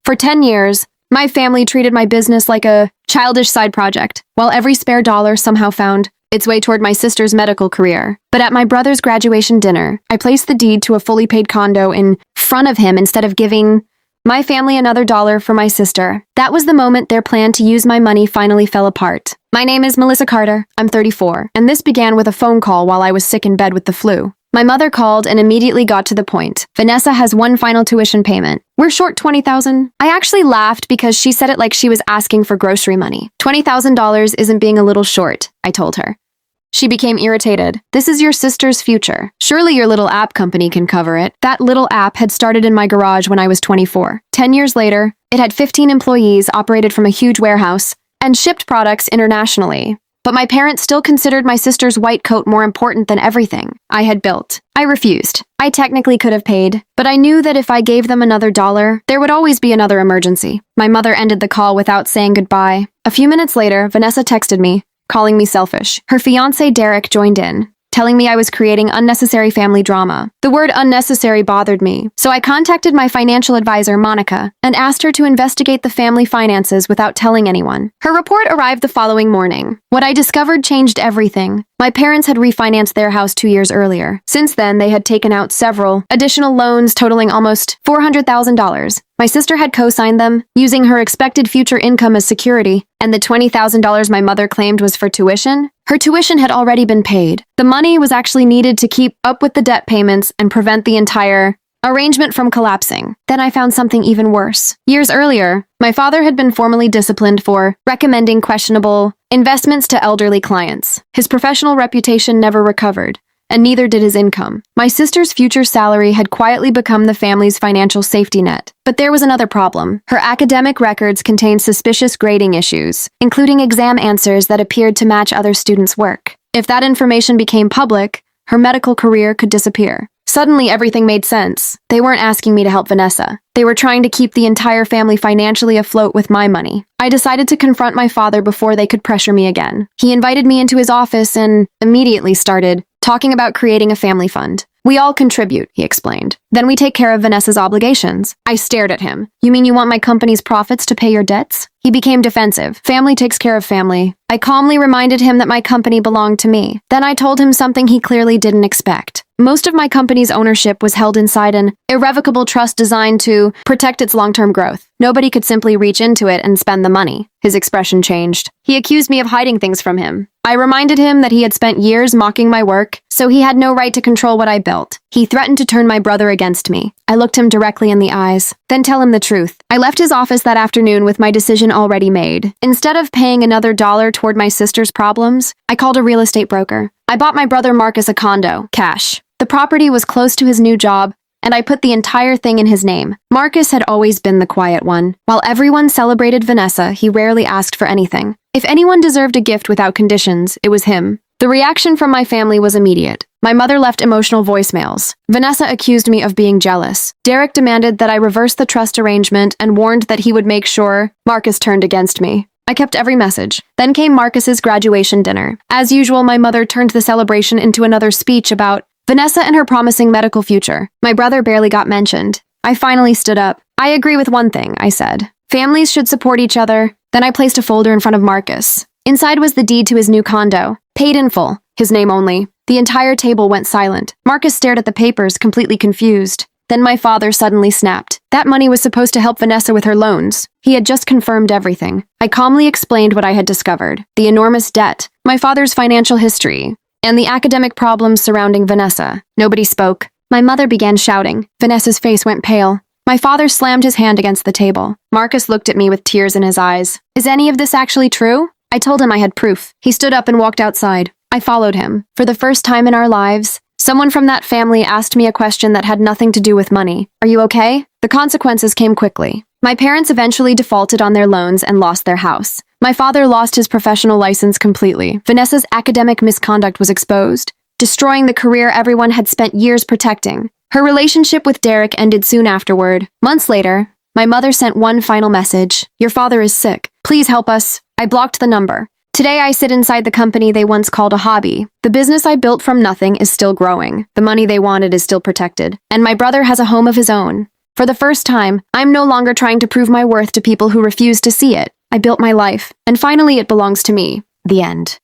For 10 years, my family treated my business like a childish side project, while every spare dollar somehow found its way toward my sister's medical career. But at my brother's graduation dinner, I placed the deed to a fully paid condo in front of him instead of giving my family another dollar for my sister. That was the moment their plan to use my money finally fell apart. My name is Melissa Carter. I'm 34, and this began with a phone call while I was sick in bed with the flu. My mother called and immediately got to the point. Vanessa has one final tuition payment. We're short $20,000. I actually laughed because she said it like she was asking for grocery money. $20,000 isn't being a little short, I told her. She became irritated. This is your sister's future. Surely your little app company can cover it. That little app had started in my garage when I was 24. 10 years later, it had 15 employees, operated from a huge warehouse, and shipped products internationally. But my parents still considered my sister's white coat more important than everything I had built. I refused. I technically could have paid, but I knew that if I gave them another dollar, there would always be another emergency. My mother ended the call without saying goodbye. A few minutes later, Vanessa texted me, calling me selfish. Her fiancé Derek joined in, telling me I was creating unnecessary family drama. The word unnecessary bothered me, so I contacted my financial advisor, Monica, and asked her to investigate the family finances without telling anyone. Her report arrived the following morning. What I discovered changed everything. My parents had refinanced their house 2 years earlier. Since then, they had taken out several additional loans totaling almost $400,000. My sister had co-signed them, using her expected future income as security, and the $20,000 my mother claimed was for tuition? Her tuition had already been paid. The money was actually needed to keep up with the debt payments and prevent the entire arrangement from collapsing. Then I found something even worse. Years earlier, my father had been formally disciplined for recommending questionable investments to elderly clients. His professional reputation never recovered, and neither did his income. My sister's future salary had quietly become the family's financial safety net. But there was another problem. Her academic records contained suspicious grading issues, including exam answers that appeared to match other students' work. If that information became public, her medical career could disappear. Suddenly, everything made sense. They weren't asking me to help Vanessa. They were trying to keep the entire family financially afloat with my money. I decided to confront my father before they could pressure me again. He invited me into his office and immediately started talking about creating a family fund. We all contribute, he explained. Then we take care of Vanessa's obligations. I stared at him. You mean you want my company's profits to pay your debts? He became defensive. Family takes care of family. I calmly reminded him that my company belonged to me. Then I told him something he clearly didn't expect. Most of my company's ownership was held inside an irrevocable trust designed to protect its long-term growth. Nobody could simply reach into it and spend the money. His expression changed. He accused me of hiding things from him. I reminded him that he had spent years mocking my work, so he had no right to control what I built. He threatened to turn my brother against me. I looked him directly in the eyes, then tell him the truth. I left his office that afternoon with my decision already made. Instead of paying another dollar toward my sister's problems, I called a real estate broker. I bought my brother Marcus a condo, cash. The property was close to his new job, and I put the entire thing in his name. Marcus had always been the quiet one. While everyone celebrated Vanessa, he rarely asked for anything. If anyone deserved a gift without conditions, it was him. The reaction from my family was immediate. My mother left emotional voicemails. Vanessa accused me of being jealous. Derek demanded that I reverse the trust arrangement and warned that he would make sure Marcus turned against me. I kept every message. Then came Marcus's graduation dinner. As usual, my mother turned the celebration into another speech about Vanessa and her promising medical future. My brother barely got mentioned. I finally stood up. I agree with one thing, I said. Families should support each other. Then I placed a folder in front of Marcus. Inside was the deed to his new condo. Paid in full. His name only. The entire table went silent. Marcus stared at the papers, completely confused. Then my father suddenly snapped. That money was supposed to help Vanessa with her loans. He had just confirmed everything. I calmly explained what I had discovered. The enormous debt, my father's financial history, and the academic problems surrounding Vanessa. Nobody spoke. My mother began shouting. Vanessa's face went pale. My father slammed his hand against the table. Marcus looked at me with tears in his eyes. Is any of this actually true? I told him I had proof. He stood up and walked outside. I followed him. For the first time in our lives, someone from that family asked me a question that had nothing to do with money. Are you okay? The consequences came quickly. My parents eventually defaulted on their loans and lost their house. My father lost his professional license completely. Vanessa's academic misconduct was exposed, destroying the career everyone had spent years protecting. Her relationship with Derek ended soon afterward. Months later, my mother sent one final message. Your father is sick. Please help us. I blocked the number. Today I sit inside the company they once called a hobby. The business I built from nothing is still growing. The money they wanted is still protected. And my brother has a home of his own. For the first time, I'm no longer trying to prove my worth to people who refuse to see it. I built my life, and finally it belongs to me. The end.